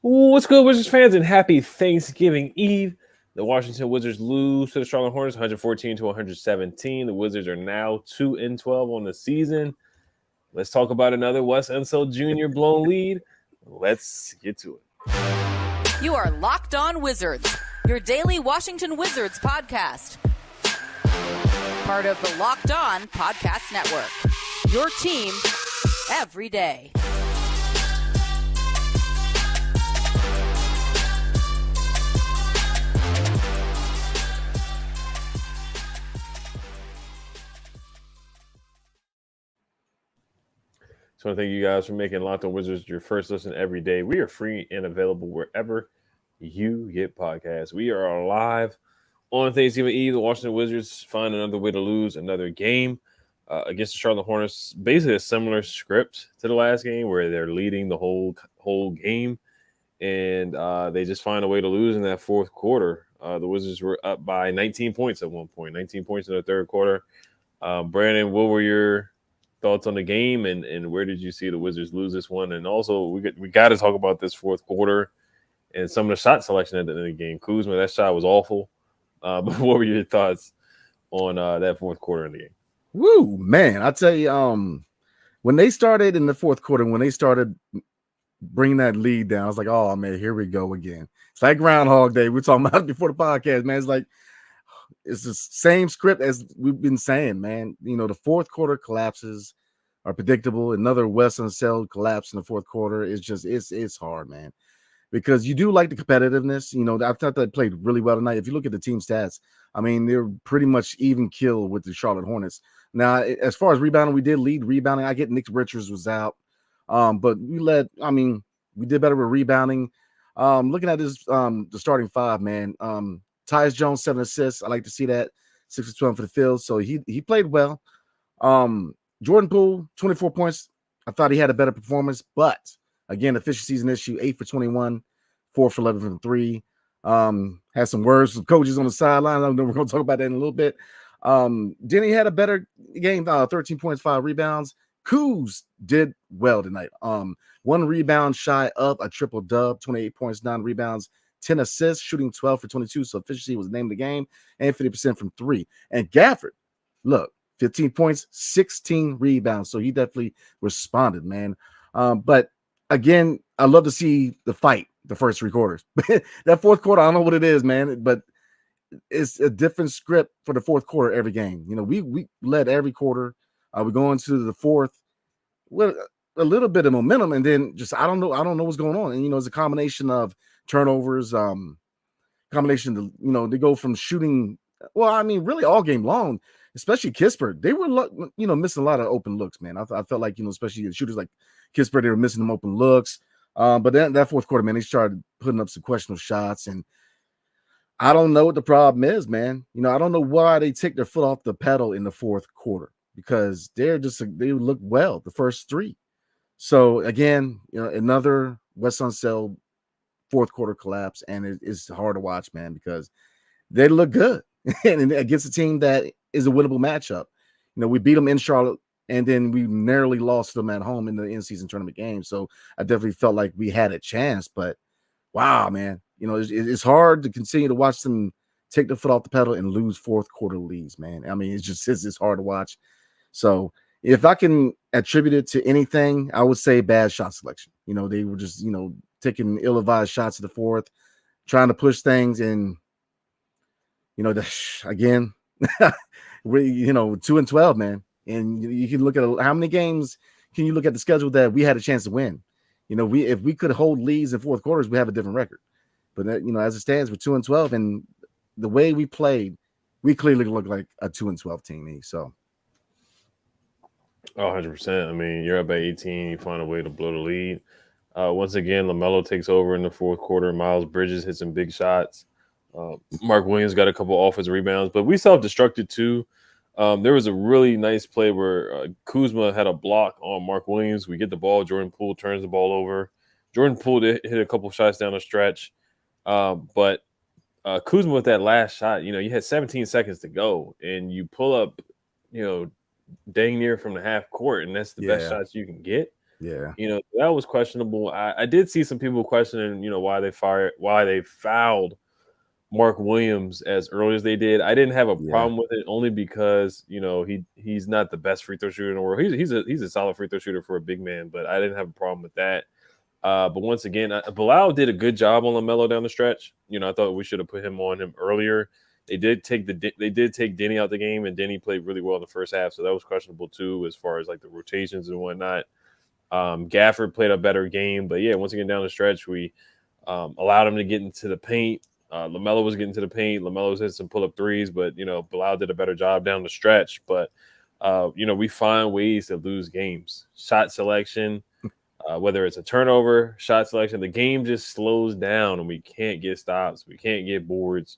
What's good, Wizards fans, and happy Thanksgiving Eve. The Washington Wizards lose to the Charlotte Hornets 114 to 117. The Wizards are now 2-12 on the season. Let's talk about another Wes Unseld Jr. blown lead. Let's get to it. You are Locked On Wizards, your daily Washington Wizards podcast. Part of the Locked On Podcast Network. Your team every day. Just want to thank you guys for making Locked On Wizards your first listen every day. We are free and available wherever you get podcasts. We are live on Thanksgiving Eve. The Washington Wizards find another way to lose another game against the Charlotte Hornets. Basically a similar script to the last game where they're leading the whole game, and they just find a way to lose in that fourth quarter. The Wizards were up by 19 points at one point, 19 points in the third quarter. Brandon, what were your thoughts on the game, and where did you see the Wizards lose this one? And also, we got to talk about this fourth quarter and some of the shot selection at the end of the game. Kuzma, that shot was awful. But what were your thoughts on that fourth quarter in the game? Woo, man! I tell you, when they started in the fourth quarter, when they started bringing that lead down, I was like, "Oh man, here we go again." It's like Groundhog Day. We were talking about it before the podcast, man. It's like it's the same script as we've been saying, man. You know, the fourth quarter collapses are predictable. Another Wes Unseld collapse in the fourth quarter is just it's hard, man. Because you do like the competitiveness. You know, I thought they played really well tonight. If you look at the team stats, I mean, they're pretty much even kill with the Charlotte Hornets. Now, as far as rebounding, we did lead rebounding. I get Nick Richards was out, but we did better with rebounding. Looking at this, the starting five, man. Tyus Jones, 7 assists. I like to see that. 6 of 12 for the field. So he played well. Jordan Poole, 24 points. I thought he had a better performance, but again, efficiency is an issue. 8 for 21, 4 for 11 from 3. Had some words with coaches on the sideline. I know we're going to talk about that in a little bit. Denny had a better game, 13 points, 5 rebounds. Kuz did well tonight. 1 rebound shy of a triple dub, 28 points, 9 rebounds, 10 assists, shooting 12 for 22. So efficiency was the name of the game, and 50% from 3. And Gafford, look, 15 points, 16 rebounds. So he definitely responded, man. But again, I love to see the fight the first 3 quarters. That fourth quarter, I don't know what it is, man, but it's a different script for the fourth quarter every game. You know, we led every quarter. We go into the fourth with a little bit of momentum, and then just I don't know what's going on. And you know, it's a combination of turnovers, combination of, you know, they go from shooting. Well, I mean, really all game long, especially Kispert. They were, you know, missing a lot of open looks, man. I felt like, you know, especially the shooters like Kispert, they were missing them open looks. But then that fourth quarter, man, they started putting up some questionable shots, and I don't know what the problem is, man. You know, I don't know why they take their foot off the pedal in the fourth quarter, because they look well the first 3. So again, you know, another Wes Unseld fourth quarter collapse, and it's hard to watch, man, because they look good and against a team that is a winnable matchup. You know, we beat them in Charlotte, and then we narrowly lost them at home in the in-season tournament game. So I definitely felt like we had a chance, but wow, man, you know, it's hard to continue to watch them take the foot off the pedal and lose fourth quarter leads, man. I mean, it's hard to watch. So if I can attribute it to anything, I would say bad shot selection. You know, they were just, you know, taking ill-advised shots in the fourth, trying to push things, and you know, again, you know, 2-12, man. And you can look at how many games can you look at the schedule that we had a chance to win. You know, if we could hold leads in fourth quarters, we have a different record. But that, you know, as it stands, we're 2-12, and the way we played, we clearly look like a 2-12 team. So, 100%. I mean, you're up by 18. You find a way to blow the lead. Once again, LaMelo takes over in the fourth quarter. Miles Bridges hit some big shots. Mark Williams got a couple offensive rebounds, but we self-destructed too. There was a really nice play where Kuzma had a block on Mark Williams. We get the ball. Jordan Poole turns the ball over. Jordan Poole hit a couple shots down the stretch. But Kuzma with that last shot, you know, you had 17 seconds to go, and you pull up, you know, dang near from the half court, and that's the best shots you can get. Yeah. That was questionable. I did see some people questioning, why they fouled Mark Williams as early as they did. I didn't have a problem with it only because, he's not the best free throw shooter in the world. He's a solid free throw shooter for a big man, but I didn't have a problem with that. But once again, Bilal did a good job on LaMelo down the stretch. I thought we should have put him on him earlier. They did take Denny out the game, and Denny played really well in the first half, so that was questionable too as far as like the rotations and whatnot. Gafford played a better game, but yeah, once again down the stretch, we allowed him to get into the paint. LaMelo was getting to the paint. LaMelo was hitting some pull-up threes, but Bilal did a better job down the stretch. But we find ways to lose games. Shot selection, whether it's a turnover, shot selection, the game just slows down and we can't get stops. We can't get boards.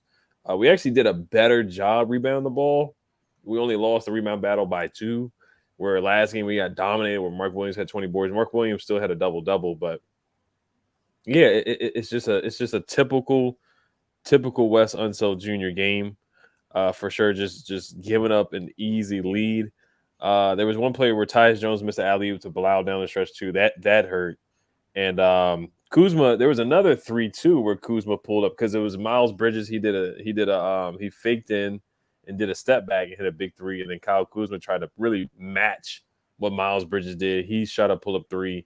We actually did a better job rebounding the ball. We only lost the rebound battle by 2, where last game we got dominated where Mark Williams had 20 boards. Mark Williams still had a double-double, but yeah, it's just a typical Wes Unseld Jr. game for sure. Just giving up an easy lead. There was one play where Tyus Jones missed an alley-oop to Bilal down the stretch too. That hurt. And Kuzma, there was another 3-2 where Kuzma pulled up because it was Miles Bridges. He faked in and did a step back and hit a big 3. And then Kyle Kuzma tried to really match what Miles Bridges did. He shot a pull-up 3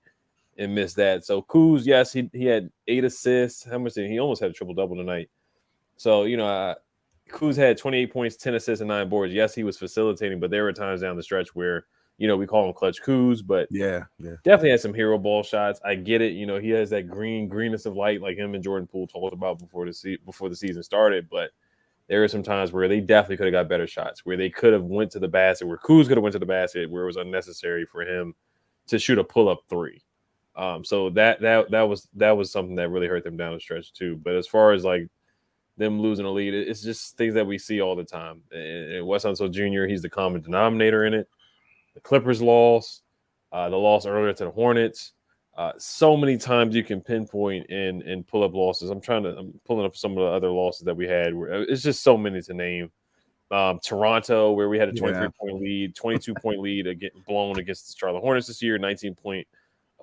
and missed that. So Kuz, yes, he had 8 assists. How much did he almost had a triple-double tonight? So, Kuz had 28 points, 10 assists, and 9 boards. Yes, he was facilitating, but there were times down the stretch where, we call him Clutch Kuz, but definitely had some hero ball shots. I get it. He has that greenness of light like him and Jordan Poole talked about before the season started, but there were some times where they definitely could have got better shots, where they could have went to the basket, where Kuz could have went to the basket, where it was unnecessary for him to shoot a pull-up 3. So that was something that really hurt them down the stretch too. But as far as like them losing a lead, it's just things that we see all the time. And Wes Unseld Jr., he's the common denominator in it. The Clippers lost, the loss earlier to the Hornets. So many times you can pinpoint and pull up losses. I'm pulling up some of the other losses that we had. It's just so many to name. Toronto, where we had a 23-point lead, 22-point lead blown against the Charlotte Hornets this year, 19-point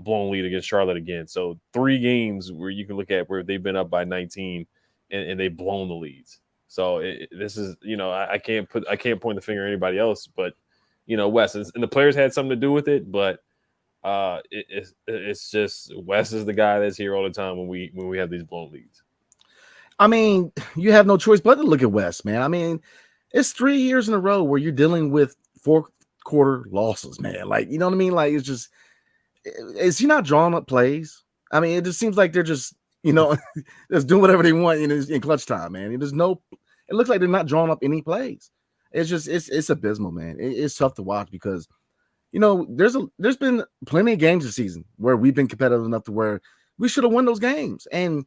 blown lead against Charlotte again. So 3 games where you can look at where they've been up by 19 and they've blown the leads. So this is, I can't point the finger at anybody else, but Wes and the players had something to do with it, but it's just Wes is the guy that's here all the time when we have these blown leads. I mean, you have no choice but to look at Wes, man. I mean, it's 3 years in a row where you're dealing with 4th quarter losses, man. Like, you know what I mean? Like, is he not drawing up plays? I mean, it just seems like they're just, just doing whatever they want in clutch time, man. It looks like they're not drawing up any plays. It's abysmal, man. It's tough to watch because, there's been plenty of games this season where we've been competitive enough to where we should have won those games. And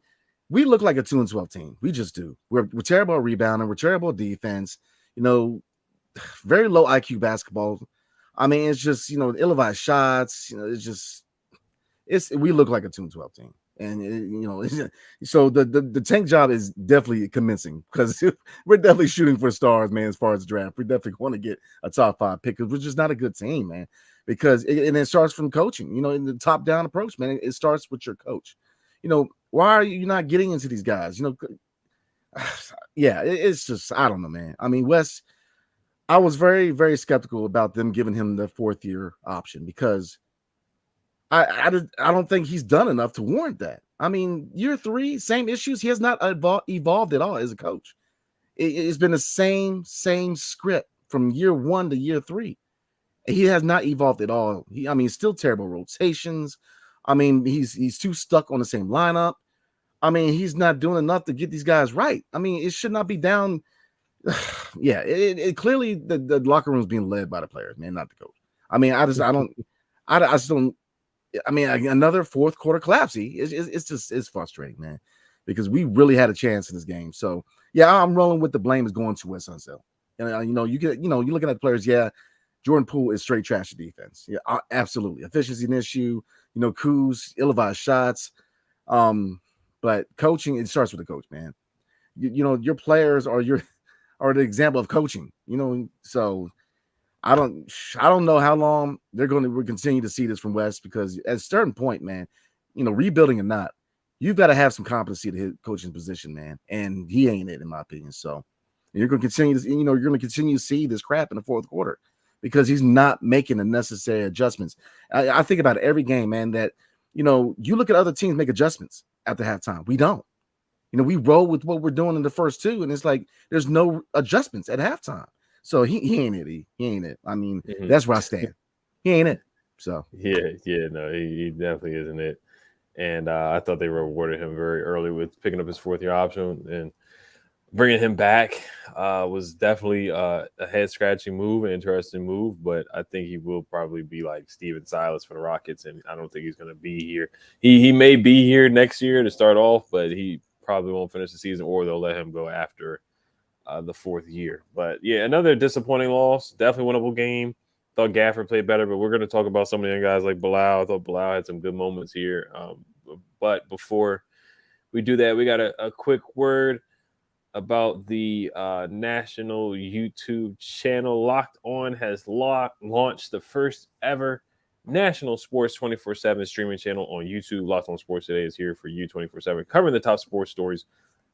we look like a 2-12 team. We just do. We're terrible at rebounding. We're terrible at defense. Very low IQ basketball. I mean, it's just, ill-advised shots. We look like a 2-12 team. And, so the tank job is definitely commencing because we're definitely shooting for stars, man, as far as the draft. We definitely want to get a top 5 pick because we're just not a good team, man, because it starts from coaching, in the top-down approach, man. It starts with your coach. Why are you not getting into these guys? It's just, I don't know, man. I mean, Wes, I was very, very skeptical about them giving him the 4th-year option because I don't think he's done enough to warrant that. I mean, year 3, same issues. He has not evolved at all as a coach. It's been the same script from year 1 to year 3. He has not evolved at all. Still terrible rotations. I mean, he's too stuck on the same lineup. I mean, he's not doing enough to get these guys right. I mean, it should not be down. It clearly the locker room is being led by the players, man, not the coach. I mean, I just don't. I mean, another 4th quarter collapse. It's frustrating, man, because we really had a chance in this game. So yeah, I'm rolling with the blame is going to Wes Unseld. And you're looking at the players. Yeah, Jordan Poole is straight trash to defense. Yeah, absolutely. Efficiency an issue. Kuz, ill-advised shots. But coaching, it starts with the coach, man. Your players are the example of coaching. So I don't know how long they're going to continue to see this from West, because at a certain point, man, rebuilding or not, you've got to have some competency to hit coaching position, man. And he ain't it, in my opinion. So you're going to continue to, you're going to continue to see this crap in the fourth quarter because he's not making the necessary adjustments. I think about every game, man, that, you look at other teams make adjustments after halftime. We don't. We roll with what we're doing in the first two, and it's like there's no adjustments at halftime. So he ain't it. He ain't it. I mean, that's where I stand. He ain't it. So no, he definitely isn't it. And I thought they rewarded him very early with picking up his fourth-year option, and bringing him back was definitely a head-scratching move, an interesting move. But I think he will probably be like Steven Silas for the Rockets, and I don't think he's going to be here. He may be here next year to start off, but he probably won't finish the season, or they'll let him go after the fourth year. But yeah, another disappointing loss. Definitely winnable game. Thought Gafford played better, but we're going to talk about some of the young guys like Bilal. I thought Bilal had some good moments here. But before we do that, we got a quick word about the national YouTube channel. Locked On has launched the first ever national sports 24/7 streaming channel on YouTube. Locked On Sports Today is here for you 24/7, covering the top sports stories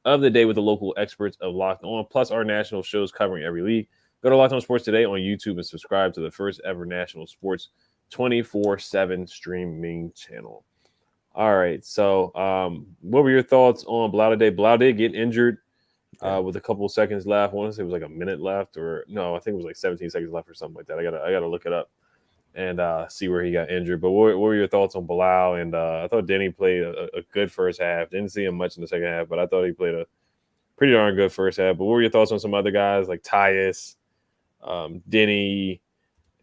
of the day with the local experts of Locked On, plus our national shows covering every league. Go to Locked On Sports Today on YouTube and subscribe to the first ever national sports 24/7 streaming channel. All right, so what were your thoughts on Bilal today? Bilal did get injured with a couple of seconds left. I want to say it was like a minute left, or no, I think it was like 17 seconds left or something like that. I gotta look it up and see where he got injured. But what were your thoughts on Bilal? And I thought Denny played a good first half. Didn't see him much in the second half, but I thought he played a pretty darn good first half. But what were your thoughts on some other guys like Tyus, Denny,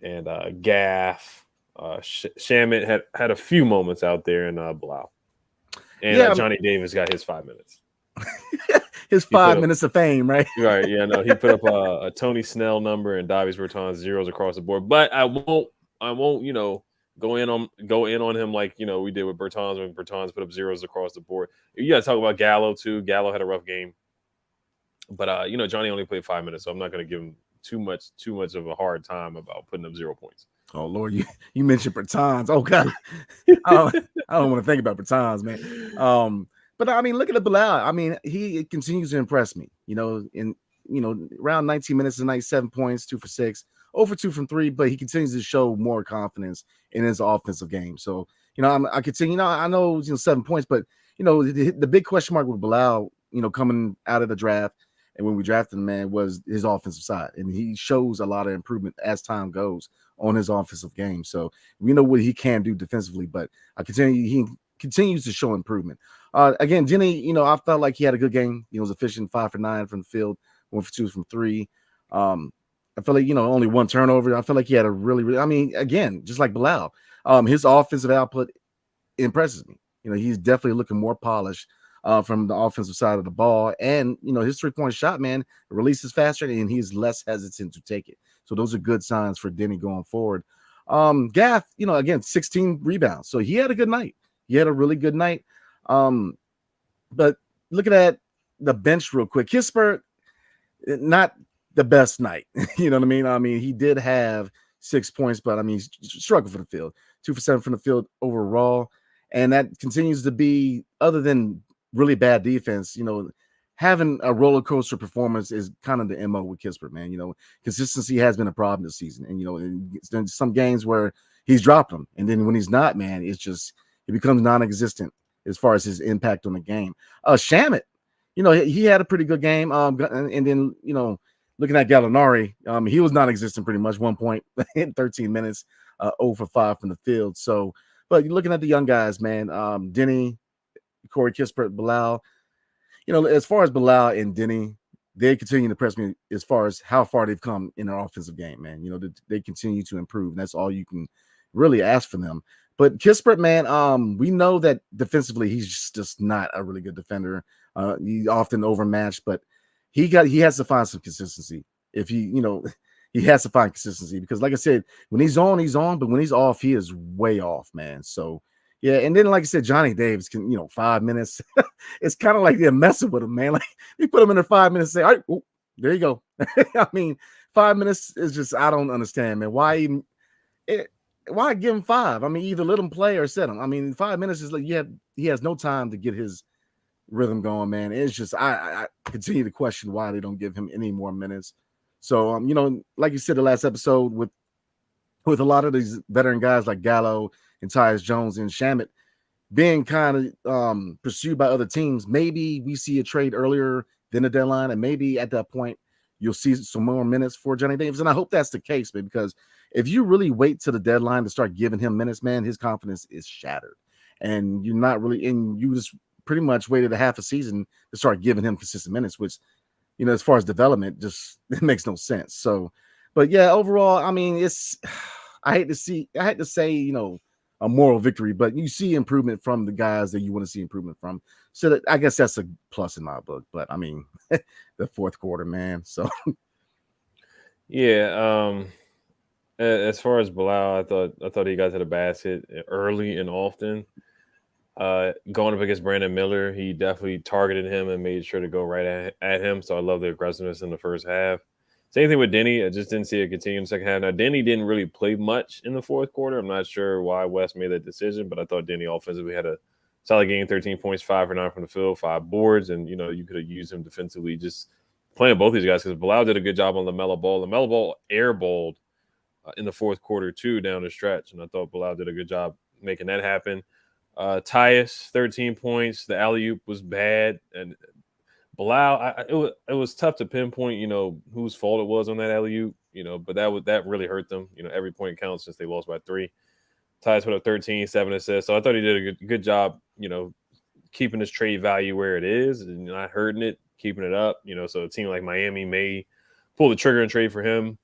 and Gaff? Shamit had a few moments out there in Bilal. And Johnny Davis got his 5 min't. His 5 minutes of fame, right? Right, yeah, no, he put up a Tony Snell number and Davis Bertans zeros across the board. But I won't, go in on him like we did with Bertans when Bertans put up zeros across the board. You got to talk about Gallo too. Gallo had a rough game, but Johnny only played 5 minutes, so I'm not going to give him too much of a hard time about putting up 0 points. Oh Lord, you mentioned Bertans. Oh God, I don't want to think about Bertans, man. But I mean, look at the Bilal. I mean, he continues to impress me. Around 19 minutes and 97 points, 2 for 6, 0 for 2 from 3. But he continues to show more confidence in his offensive game. So I continue. I know 7 points, but the big question mark with Bilal, coming out of the draft and when we drafted him, man, was his offensive side, and he shows a lot of improvement as time goes on his offensive game. So we know what he can do defensively, but he continues to show improvement. Again, Jenny, I felt like he had a good game. He was efficient, 5 for 9 from the field, 1 for 2 from 3. I feel like, only 1 turnover. I feel like he had a really, again, just like Bilal, his offensive output impresses me. He's definitely looking more polished from the offensive side of the ball. And, his 3-point shot, man, releases faster and he's less hesitant to take it. So those are good signs for Denny going forward. Gaff, again, 16 rebounds. So he had a good night. He had a really good night. But looking at the bench real quick, Kispert, not the best night. You know what I mean? I mean, he did have 6 points, but he struggled for the field. 2 for 7 from the field overall. And that continues to be, other than really bad defense, having a roller coaster performance is kind of the MO with Kispert, man. Consistency has been a problem this season. And, there's some games where he's dropped them. And then when he's not, man, it becomes non-existent as far as his impact on the game. Shamit, he had a pretty good game. And then, looking at Gallinari, he was non-existent pretty much, 1 point in 13 minutes, 0 for 5 from the field. So, but looking at the young guys, man, Denny, Corey Kispert, Bilal, as far as Bilal and Denny, they continue to impress me as far as how far they've come in their offensive game, man. They continue to improve. And that's all you can really ask for them. But Kispert, man, we know that defensively he's just not a really good defender. He's often overmatched, but he has to find some consistency. If he has to find consistency because, like I said, when he's on, he's on, but when he's off, he is way off, man. So yeah, and then like I said, Johnny Davis can 5 minutes. It's kind of like they're messing with him, man. Like you put him in there 5 minutes, say, all right, there you go. 5 minutes is just, I don't understand, man. Why even why give him 5? I mean, either let him play or set him. I mean, 5 minutes is like he has no time to get his rhythm going, man. It's just I continue to question why they don't give him any more minutes. So like you said the last episode, with a lot of these veteran guys like Gallo and Tyus Jones and Shamet being kind of pursued by other teams, maybe we see a trade earlier than the deadline, and maybe at that point you'll see some more minutes for Johnny Davis. And I hope that's the case, man, because if you really wait to the deadline to start giving him minutes, man, his confidence is shattered. And you're not really, and you just pretty much waited a half a season to start giving him consistent minutes, which, as far as development, just it makes no sense. So, but yeah, overall, I mean, I hate to say, a moral victory, but you see improvement from the guys that you want to see improvement from. So I guess that's a plus in my book. But I mean, the fourth quarter, man. So yeah. As far as Bilal, I thought he got to the basket early and often. Going up against Brandon Miller, he definitely targeted him and made sure to go right at him. So I love the aggressiveness in the first half. Same thing with Denny. I just didn't see it continue in the second half. Now, Denny didn't really play much in the fourth quarter. I'm not sure why West made that decision, but I thought Denny offensively had a solid game, 13 points, 5 for 9 from the field, 5 boards, and, you could have used him defensively just playing both these guys because Bilal did a good job on LaMelo Ball. LaMelo Ball airballed in the fourth quarter, too, down the stretch, and I thought Bilal did a good job making that happen. Tyus, 13 points. The alley-oop was bad, and Bilal, it was tough to pinpoint, whose fault it was on that alley-oop, but that really hurt them. Every point counts since they lost by 3. Tyus put up 13, 7 assists. So I thought he did a good job, keeping his trade value where it is and not hurting it, keeping it up. So a team like Miami may pull the trigger and trade for him.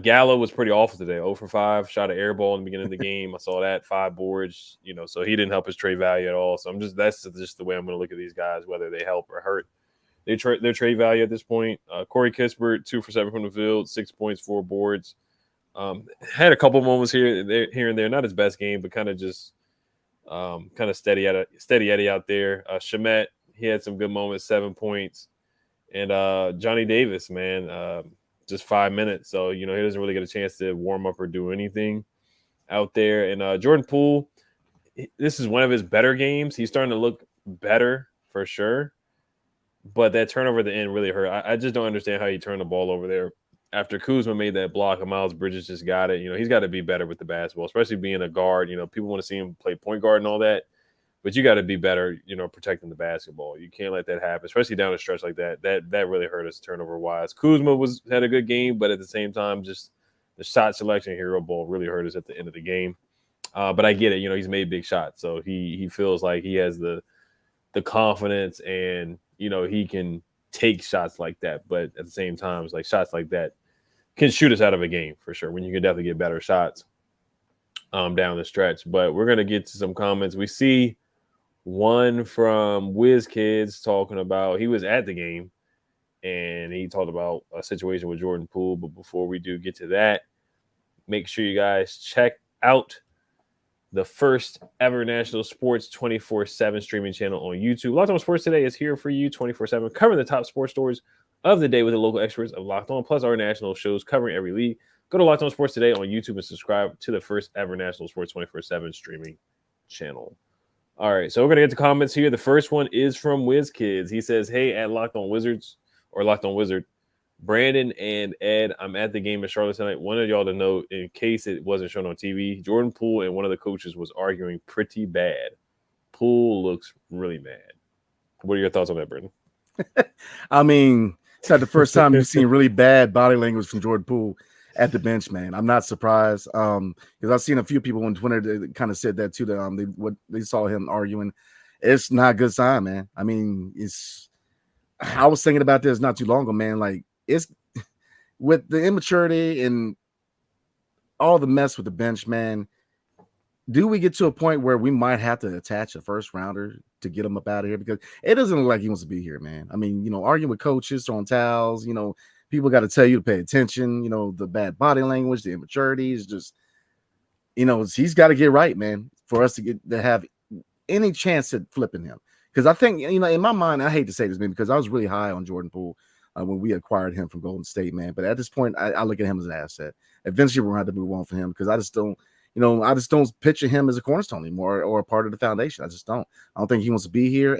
Gallo was pretty awful today, 0 for 5, shot an air ball in the beginning of the game. I saw that, 5 boards, so he didn't help his trade value at all. So that's just the way I'm going to look at these guys, whether they help or hurt their trade value at this point. Corey Kispert, 2 for 7 from the field, 6 points, 4 boards. Had a couple moments here and there, not his best game, but kind of just kind of steady Eddie out there. Shamet, he had some good moments, 7 points. And Johnny Davis, man, just 5 minutes. So, he doesn't really get a chance to warm up or do anything out there. And Jordan Poole, this is one of his better games. He's starting to look better for sure. But that turnover at the end really hurt. I just don't understand how he turned the ball over there. After Kuzma made that block, and Miles Bridges just got it. He's got to be better with the basketball, especially being a guard. People want to see him play point guard and all that. But you got to be better, protecting the basketball. You can't let that happen, especially down a stretch like that. That really hurt us turnover-wise. Kuzma had a good game, but at the same time, just the shot selection hero ball really hurt us at the end of the game. But I get it. He's made big shots. So he feels like he has the confidence and, he can take shots like that. But at the same time, it's like shots like that can shoot us out of a game for sure, when you can definitely get better shots down the stretch. But we're going to get to some comments. We see one from WizKids talking about, he was at the game and he talked about a situation with Jordan Poole. But before we do get to that, make sure you guys check out the first ever national sports 24/7 streaming channel on YouTube. Locked On Sports Today is here for you 24/7, covering the top sports stories of the day with the local experts of Locked On, plus our national shows covering every league. Go to Locked On Sports Today on YouTube and subscribe to the first ever national sports 24/7 streaming channel. All right, so we're going to get to comments here. The first one is from WizKids. He says, hey, at Locked On Wizards, or Locked On Wizard, Brandon and Ed, I'm at the game in Charlotte tonight. Wanted y'all to know, in case it wasn't shown on TV, Jordan Poole and one of the coaches was arguing pretty bad. Poole looks really mad. What are your thoughts on that, Brandon? I mean, it's not the first time you've seen really bad body language from Jordan Poole at the bench, man. I'm not surprised because I've seen a few people on Twitter that kind of said that too. That they saw him arguing. It's not a good sign, man. I mean, I was thinking about this not too long ago, man. Like, it's with the immaturity and all the mess with the bench, man. Do we get to a point where we might have to attach a first rounder to get him up out of here? Because it doesn't look like he wants to be here, man. I mean, arguing with coaches, throwing towels, people got to tell you to pay attention, the bad body language, the immaturity is just, he's got to get right, man, for us to have any chance at flipping him. Because I think, in my mind, I hate to say this, man, because I was really high on Jordan Poole when we acquired him from Golden State, man. But at this point, I look at him as an asset. Eventually, we're going to have to move on for him because I just don't picture him as a cornerstone anymore or a part of the foundation. I just don't. I don't think he wants to be here.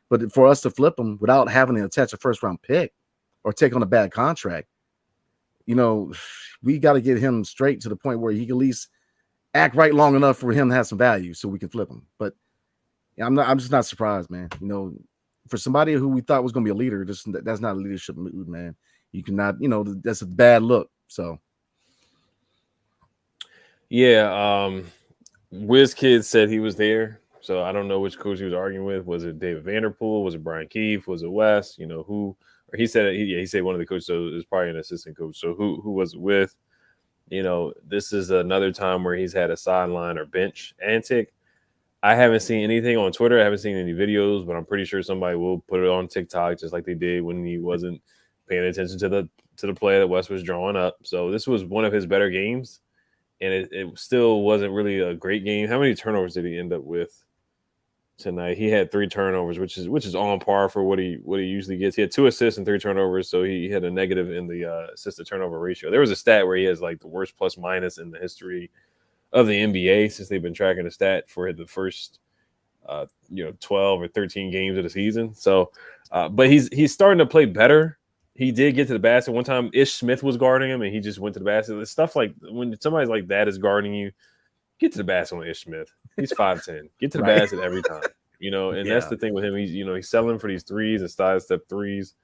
But for us to flip him without having to attach a first-round pick or take on a bad contract, we got to get him straight to the point where he can at least act right long enough for him to have some value so we can flip him. But I'm just not surprised, man. For somebody who we thought was going to be a leader, that's not a leadership mood, man. You cannot, that's a bad look. So, yeah, WizKid said he was there, so I don't know which coach he was arguing with. Was it David Vanderpool? Was it Brian Keefe? Was it Wes? Who? Or he said he said one of the coaches. So it was probably an assistant coach. So who was it with? This is another time where he's had a sideline or bench antic. I haven't seen anything on Twitter. I haven't seen any videos, but I'm pretty sure somebody will put it on TikTok, just like they did when he wasn't paying attention to the play that West was drawing up. So this was one of his better games, and it still wasn't really a great game. How many turnovers did he end up with tonight? He had 3 turnovers, which is on par for what he usually gets. He had 2 assists and 3 turnovers, so he had a negative in the assist to turnover ratio. There was a stat where he has like the worst plus minus in the history of the NBA since they've been tracking the stat for the first 12 or 13 games of the season. So but he's starting to play better. He did get to the basket one time. Ish Smith was guarding him and he just went to the basket. It's stuff like when somebody's like that is guarding you, get to the basket on Ish Smith. He's 5'10". Get to the basket every time. And that's the thing with him. He's selling for these threes and side step threes,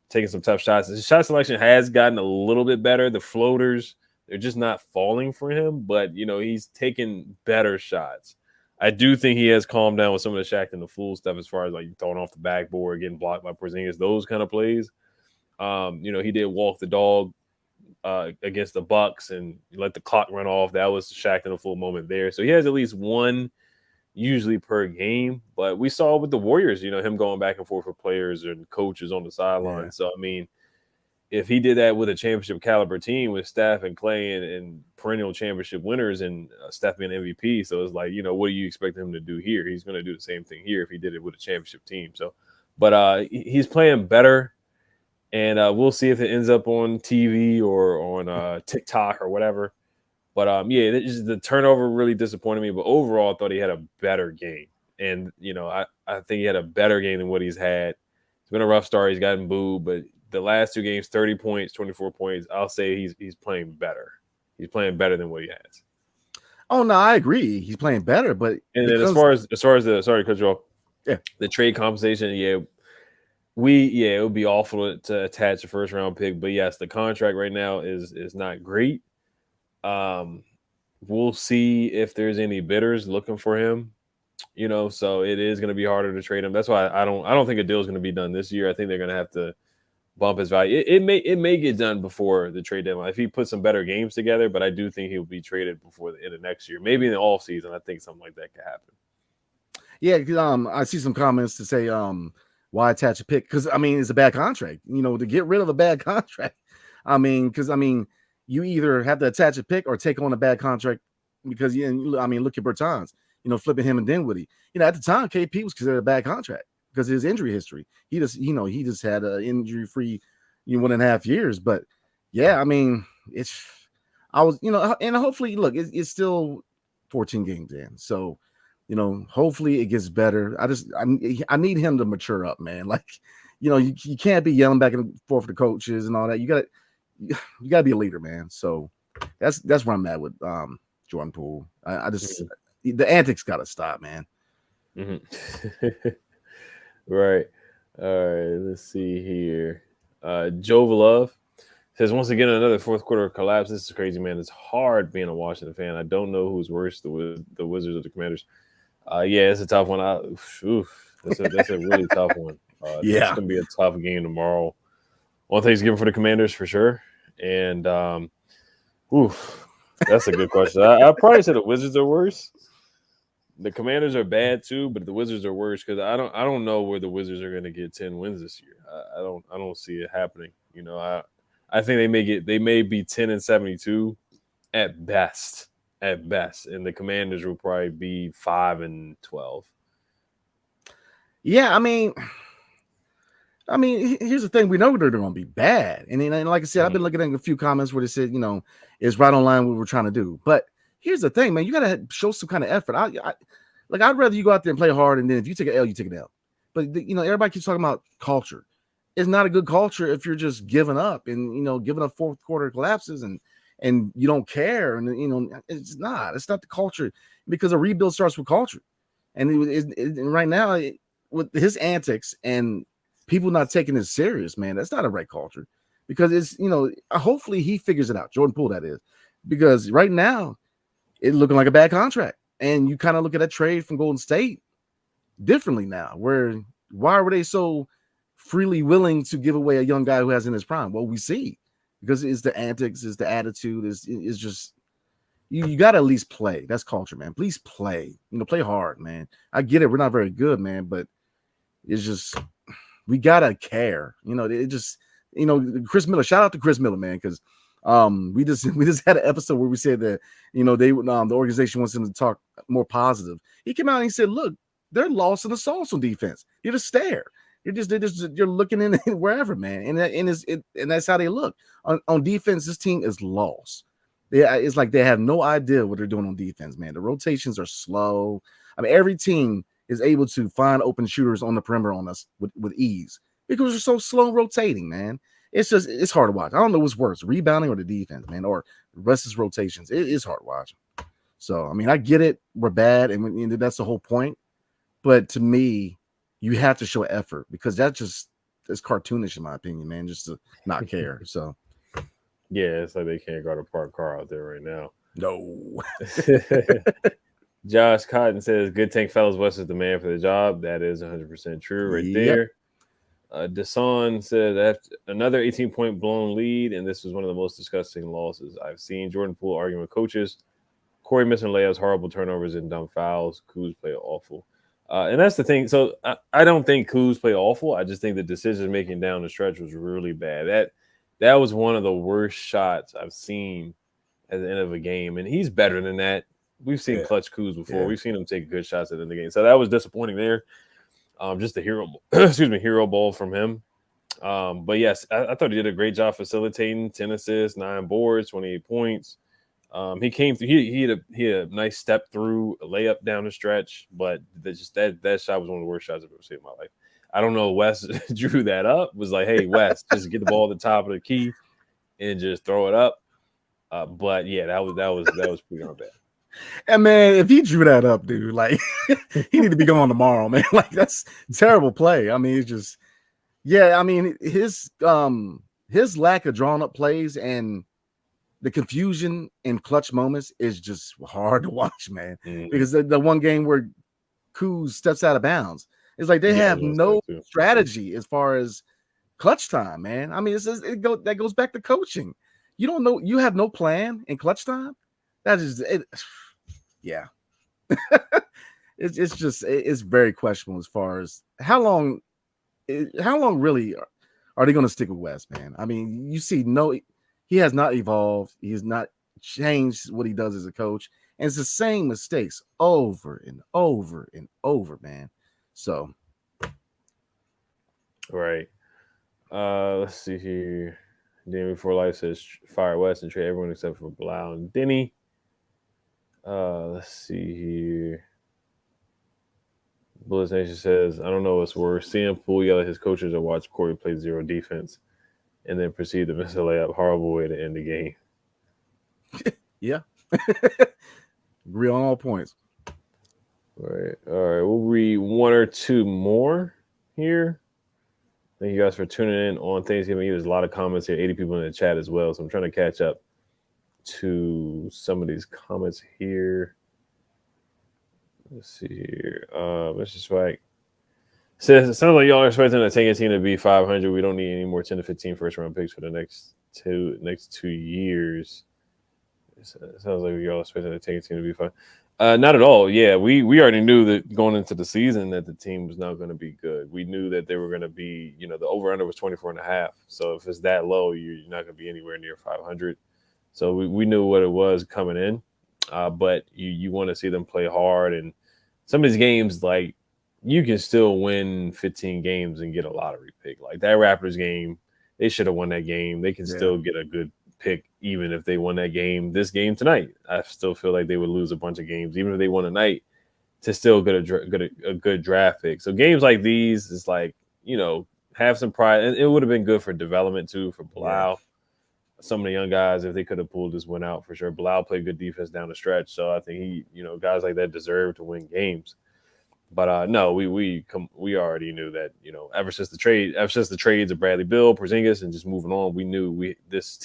taking some tough shots. His shot selection has gotten a little bit better. The floaters, they're just not falling for him, but he's taking better shots. I do think he has calmed down with some of the Shaq and the Fool stuff as far as like throwing off the backboard, getting blocked by Porzingis, those kind of plays. He did walk the dog against the Bucks and let the clock run off. That was the Shaq and the Fool moment there. So he has at least one usually per game, but we saw with the Warriors, him going back and forth with players and coaches on the sideline. Yeah. So, I mean, if he did that with a championship caliber team with Steph and Clay and perennial championship winners and Steph being MVP, so it's like, what do you expect him to do here? He's going to do the same thing here if he did it with a championship team. So, but he's playing better, and we'll see if it ends up on TV or on TikTok or whatever. But the turnover really disappointed me. But overall, I thought he had a better game, and I think he had a better game than what he's had. It's been a rough start. He's gotten booed, but the last 2 games, 30 points, 24 points. I'll say he's playing better. He's playing better than what he has. Oh no, I agree. He's playing better, but and then as far as the sorry to cut you off. Yeah, the trade compensation. Yeah, it would be awful to attach a first round pick, but yes, the contract right now is not great. We'll see if there's any bidders looking for him. So it is going to be harder to trade him. That's why I don't think a deal is going to be done this year. I think they're going to have to bump his value. It may get done before the trade deadline if he puts some better games together, but I do think he'll be traded before the end of next year. Maybe in the off season, I think something like that could happen. Yeah, I see some comments to say why attach a pick? Because it's a bad contract. To get rid of a bad contract. You either have to attach a pick or take on a bad contract because look at Bertans, flipping him and Dinwiddie. At the time, KP was considered a bad contract because of his injury history. He just had an injury-free 1.5 years. But yeah, and hopefully, look, it's still 14 games in. So, hopefully it gets better. I need him to mature up, man. Like, you can't be yelling back and forth to coaches and all that. You gotta be a leader, man. So that's where I'm at with Jordan Poole. The antics gotta stop, man. Mm-hmm. Right. All right. Let's see here. Joe Love says, once again, another fourth quarter collapse. This is crazy, man. It's hard being a Washington fan. I don't know who's worse, the Wizards or the Commanders. It's a tough one. That's a really tough one. It's going to be a tough game tomorrow on Thanksgiving for the Commanders for sure. And that's a good question. I probably say the Wizards are worse. The Commanders are bad too, but the Wizards are worse because I don't know where the Wizards are going to get 10 wins this year. I don't see it happening. I think they may be 10-72 at best, and the Commanders will probably be 5-12. Yeah, I mean, here's the thing: we know they're going to be bad, and like I said, I've been looking at a few comments where they said, it's right on line with what we're trying to do. But here's the thing, man: you got to show some kind of effort. I'd rather you go out there and play hard, and then if you take an L, you take an L. But everybody keeps talking about culture. It's not a good culture if you're just giving up and giving up fourth quarter collapses and you don't care, and it's not the culture, because a rebuild starts with culture, and right now with his antics and people not taking it serious, man, that's not a right culture, because it's hopefully he figures it out. Jordan Poole, that is, because right now it's looking like a bad contract, and you kind of look at that trade from Golden State differently now. Why were they so freely willing to give away a young guy who has in his prime? Well, we see, because it's the antics, it's the attitude, it's just you got to at least play. That's culture, man. Please play. Play hard, man. I get it. We're not very good, man, but it's just we gotta care. It just Chris Miller. Shout out to Chris Miller, man, because we just had an episode where we said that they the organization wants him to talk more positive. He came out and he said, "Look, they're lost in the sauce on defense. You just stare. You're looking in wherever, man, and that's how they look on defense. This team is lost. It's like they have no idea what they're doing on defense, man. The rotations are slow. I mean, every team is able to find open shooters on the perimeter on us with ease because they're so slow rotating, man. It's hard to watch. I don't know what's worse, rebounding or the defense, man, or restless rotations. It is hard to watch. So, I mean, I get it. We're bad, and that's the whole point. But to me, you have to show effort, because that's cartoonish in my opinion, man, just to not care. So, yeah, it's like they can't go to park car out there right now. No. Josh Cotton says, "Good tank fellas, West is the man for the job." That is 100% true right there. Desan said that another 18-point blown lead, and this was one of the most disgusting losses I've seen. Jordan Poole arguing with coaches. Corey missing layups, horrible turnovers, and dumb fouls. Kuz played awful. And that's the thing. So I don't think Kuz played awful. I just think the decision making down the stretch was really bad. That was one of the worst shots I've seen at the end of a game, and he's better than that. We've seen clutch Kuz before. Yeah. We've seen him take good shots at the end of the game. So that was disappointing there. Just a hero ball from him. But yes, I thought he did a great job facilitating. 10 assists, 9 boards, 28 points. He came through. He had a nice step through, a layup down the stretch, but that shot was one of the worst shots I've ever seen in my life. I don't know. Wes drew that up. Was like, hey, Wes, just get the ball at the top of the key and just throw it up. But yeah, that was pretty bad. And man, if he drew that up, dude, like he need to be gone tomorrow, man. Like that's terrible play. I mean, it's just, yeah. I mean, his lack of drawn up plays and the confusion in clutch moments is just hard to watch, man. Because the one game where Kuz steps out of bounds, it's like they have no strategy as far as clutch time, man. I mean, that goes back to coaching. You don't know, you have no plan in clutch time. That is it. Yeah. it's very questionable as far as how long really are they going to stick with West, man? I mean, you see, he has not evolved. He has not changed what he does as a coach, and it's the same mistakes over and over and over, man. So, right. Let's see here. Then before life says fire West and trade everyone except for Blau and Denny. Let's see here. Bullets Nation says, I don't know what's worse, seeing Poole yell at his coaches or watch Corey play zero defense and then proceed to miss a layup. Horrible way to end the game. Yeah. Agree on all points. All right. We'll read one or two more here. Thank you guys for tuning in on Thanksgiving. There's a lot of comments here, 80 people in the chat as well, so I'm trying to catch up to some of these comments here. Let's see here. Mr. Swag says, it sounds like y'all are expecting the tanking team to be 500. We don't need any more 10 to 15 first round picks for the next 2 years. It sounds like y'all are expecting the tanking team to be 500. Not at all. Yeah, we already knew that going into the season that the team was not going to be good. We knew that they were going to be, the over-under was 24.5. So if it's that low, you're not going to be anywhere near 500. So we knew what it was coming in. But you want to see them play hard. And some of these games, like you can still win 15 games and get a lottery pick. Like that Raptors game, they should have won that game. They can still get a good pick even if they won that game. This game tonight, I still feel like they would lose a bunch of games, even if they won tonight, to still get a good draft pick. So games like these is like, have some pride. And it would have been good for development too, for Bilal. Some of the young guys, if they could have pulled this one out for sure. Bilal played good defense down the stretch. So I think he, guys like that deserve to win games. But no, we already knew that, ever since the trades of Bradley Beal, Porzingis, and just moving on, we knew this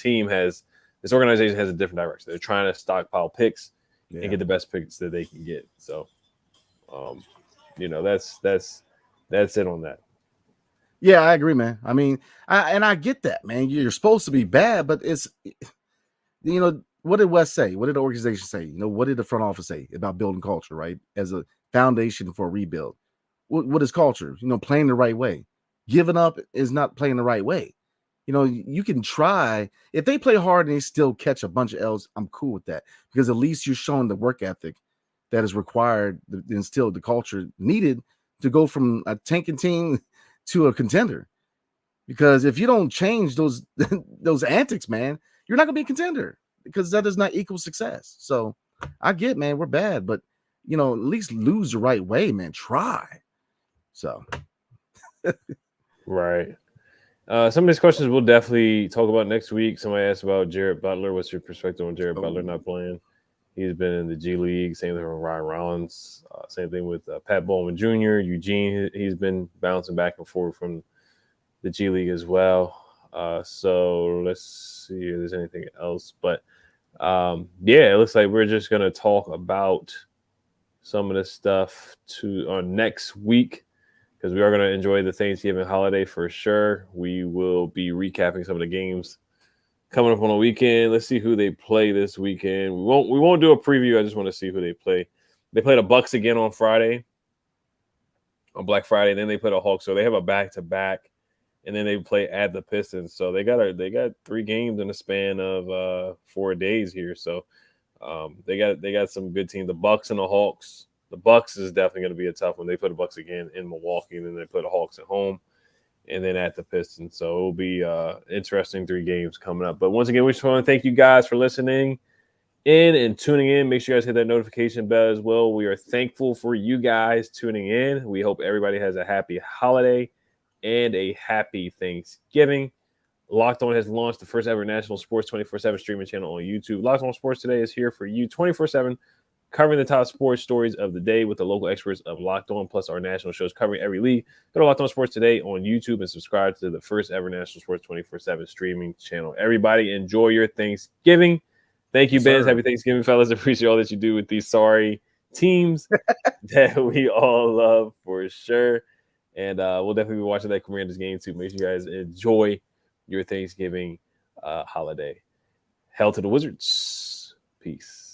organization has a different direction. They're trying to stockpile picks and get the best picks that they can get. So, that's it on that. Yeah, I agree, man. I mean, I get that, man. You're supposed to be bad, but it's, what did Wes say? What did the organization say? What did the front office say about building culture, right? As a foundation for a rebuild. What is culture? Playing the right way. Giving up is not playing the right way. You can try. If they play hard and they still catch a bunch of L's, I'm cool with that, because at least you're showing the work ethic that is required to instill the culture needed to go from a tanking team to a contender. Because if you don't change those antics, man, you're not gonna be a contender, because that does not equal success. So I get, man, we're bad, but at least lose the right way, man. Try. So right. Some of these questions we'll definitely talk about next week. Somebody asked about Jared Butler. What's your perspective on Jared Butler not playing? He's been in the G League. Same thing with Ryan Rollins. Same thing with Pat Bowman Jr., Eugene. He's been bouncing back and forth from the G League as well. So let's see if there's anything else. But, it looks like we're just going to talk about some of this stuff on next week, because we are going to enjoy the Thanksgiving holiday for sure. We will be recapping some of the games coming up on the weekend. Let's see who they play this weekend. We won't do a preview. I just want to see who they play. They play the Bucks again on Friday, on Black Friday. Then they play the Hawks. So they have a back-to-back, and then they play at the Pistons. So they got 3 games in a span of 4 days here. So they got some good teams. The Bucks and the Hawks. The Bucks is definitely going to be a tough one. They play the Bucks again in Milwaukee, and then they play the Hawks at home, and then at the Pistons. So it'll be interesting 3 games coming up. But once again, we just want to thank you guys for listening in and tuning in. Make sure you guys hit that notification bell as well. We are thankful for you guys tuning in. We hope everybody has a happy holiday and a happy Thanksgiving. Locked On has launched the first ever national sports 24/7 streaming channel on YouTube. Locked On Sports Today is here for you 24/7, covering the top sports stories of the day with the local experts of Locked On, plus our national shows covering every league. Go to Locked On Sports Today on YouTube and subscribe to the first ever national sports 24/7 streaming channel. Everybody enjoy your Thanksgiving. Thank you, Ben. Happy Thanksgiving, fellas. Appreciate all that you do with these sorry teams that we all love for sure. And we'll definitely be watching that Commanders game too. Make sure you guys enjoy your Thanksgiving holiday. Hail to the Wizards. Peace.